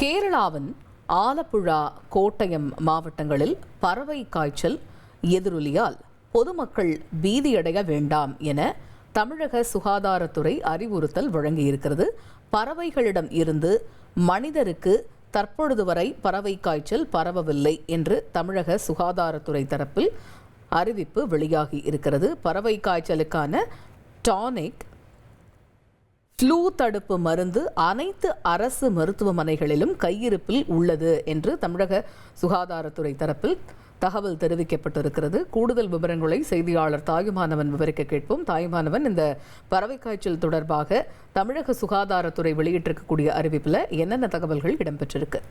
கேரளாவின் ஆலப்புழா, கோட்டயம் மாவட்டங்களில் பறவை காய்ச்சல் எதிரொலியால் பொதுமக்கள் பீதியடைய வேண்டாம் என தமிழக சுகாதாரத்துறை அறிவுறுத்தல் வழங்கியிருக்கிறது. பறவைகளிடம் இருந்து மனிதருக்கு தற்பொழுது வரை பறவை காய்ச்சல் பரவவில்லை என்று தமிழக சுகாதாரத்துறை தரப்பில் அறிவிப்பு வெளியாகி இருக்கிறது. பறவை காய்ச்சலுக்கான டானிக், ஃப்ளூ தடுப்பு மருந்து அனைத்து அரசு மருத்துவமனைகளிலும் கையிருப்பில் உள்ளது என்று தமிழக சுகாதாரத்துறை தரப்பில் தகவல் தெரிவிக்கப்பட்டிருக்கிறது. கூடுதல் விவரங்களை செய்தியாளர் தாயுமானவன் விவரிக்க கேட்போம். தாயுமானவன், இந்த பறவை காய்ச்சல் தொடர்பாக தமிழக சுகாதாரத்துறை வெளியிட்டிருக்கக்கூடிய அறிவிப்பில் என்னென்ன தகவல்கள் இடம்பெற்றிருக்கு?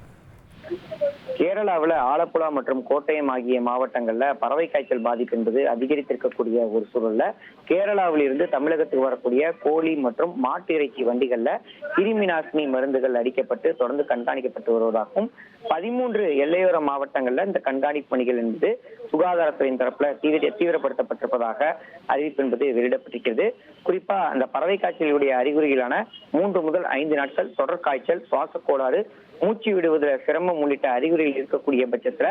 கேரளாவில் ஆலப்புழா மற்றும் கோட்டயம் ஆகிய மாவட்டங்கள்ல பறவை காய்ச்சல் பாதிப்பு என்பது அதிகரித்திருக்கக்கூடிய ஒரு சூழல்ல கேரளாவில் இருந்து தமிழகத்துக்கு வரக்கூடிய கோழி மற்றும் மாட்டு இறைச்சி வண்டிகள்ல கிருமி நாசினி மருந்துகள் அடிக்கப்பட்டு தொடர்ந்து கண்காணிக்கப்பட்டு வருவதாகவும் 13 எல்லையோர மாவட்டங்கள்ல இந்த கண்காணிப்பு பணிகள் என்பது சுகாதாரத்துறையின் தரப்புல தீவிரப்படுத்தப்பட்டிருப்பதாக அறிவிப்பு என்பது வெளியிடப்பட்டிருக்கிறது. குறிப்பா அந்த பறவை காய்ச்சலுடைய அறிகுறிகளான 3 முதல் 5 நாட்கள் தொடர் காய்ச்சல், சுவாச கோளாறு, மூச்சு விடுவதில் சிரமம் உள்ளிட்ட அறிகுறிகள் இருக்கக்கூடிய பட்சத்துல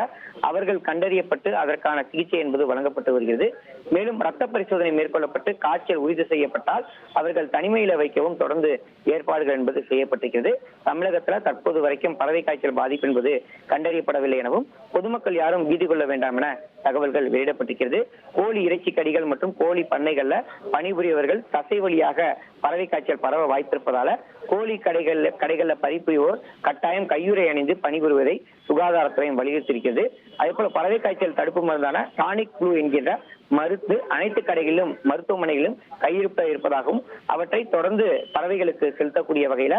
அவர்கள் கண்டறியப்பட்டு அதற்கான சிகிச்சை என்பது வழங்கப்பட்டு வருகிறது. மேலும் ரத்த பரிசோதனை மேற்கொள்ளப்பட்டு காய்ச்சல் உறுதி செய்யப்பட்டால் அவர்கள் தனிமையில வைக்கவும் தொடர்ந்து ஏற்பாடுகள் என்பது செய்யப்பட்டிருக்கிறது. தமிழகத்துல தற்போது வரைக்கும் பறவை காய்ச்சல் பாதிப்பு என்பது கண்டறியப்படவில்லை எனவும் பொதுமக்கள் யாரும் பீதி கொள்ள வேண்டாம் என தகவல்கள் வெளியிடப்பட்டிருக்கிறது. கோழி இறைச்சி கடிகள் மற்றும் கோழி பண்ணைகள்ல பணிபுரியவர்கள் தசை வழியாக பறவை காய்ச்சல் பரவ வாய்ப்பிருப்பதால கோழி கடைகள்ல பணிபுரிவோர் கட்டாயம் கையுறை அணிந்து பணிபுரிவதை சுகாதாரத்துறையும் வலியுறுத்தியிருக்கிறது. அதே போல பறவை காய்ச்சல் தடுப்பு மருந்தான டானிக் ஃப்ளூ என்கின்ற மருந்து அனைத்து கடைகளிலும் மருத்துவமனைகளிலும் கையிருப்ப இருப்பதாகவும் அவற்றை தொடர்ந்து பறவைகளுக்கு செலுத்தக்கூடிய வகையில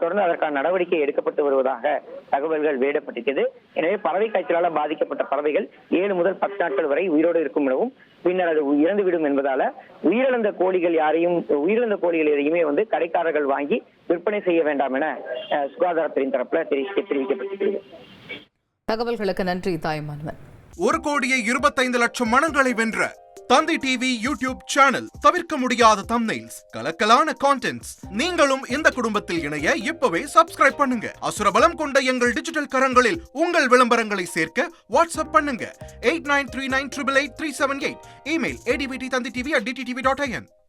தொடர்ந்து அதற்கான நடவடிக்கை எடுக்கப்பட்டு வருவதாக தகவல்கள் வெளியிடப்பட்டிருக்கிறது. எனவே பறவை காய்ச்சலால் பாதிக்கப்பட்ட பறவைகள் 7 முதல் 10 நாட்கள் வரை உயிரோடு இருக்கும் எனவும் பின்னர் அது இறந்துவிடும் என்பதால உயிரிழந்த கோழிகள் எதையுமே கடைக்காரர்கள் வாங்கி விற்பனை செய்ய வேண்டாம் என சுகாதாரத்துறையின் தரப்புல தெரிவிக்கப்பட்டிருக்கிறது. தகவல்களுக்கு நன்றி தாயுமானவன். 1,25,00,000 மனங்களை வென்ற தந்தி டிவி யூடியூப் சேனல். தவிர்க்க முடியாத தம்ப்நெயில்ஸ், கலக்கலான கான்டென்ட்ஸ். நீங்களும் இந்த குடும்பத்தில் இணைய இப்பவே சப்ஸ்கிரைப் பண்ணுங்க. அசுரபலம் கொண்ட எங்கள் டிஜிட்டல் கரங்களில் உங்கள் விளம்பரங்களை சேர்க்க வாட்ஸ்அப் பண்ணுங்க. 8939888378. Email advttanditv@dttv.in.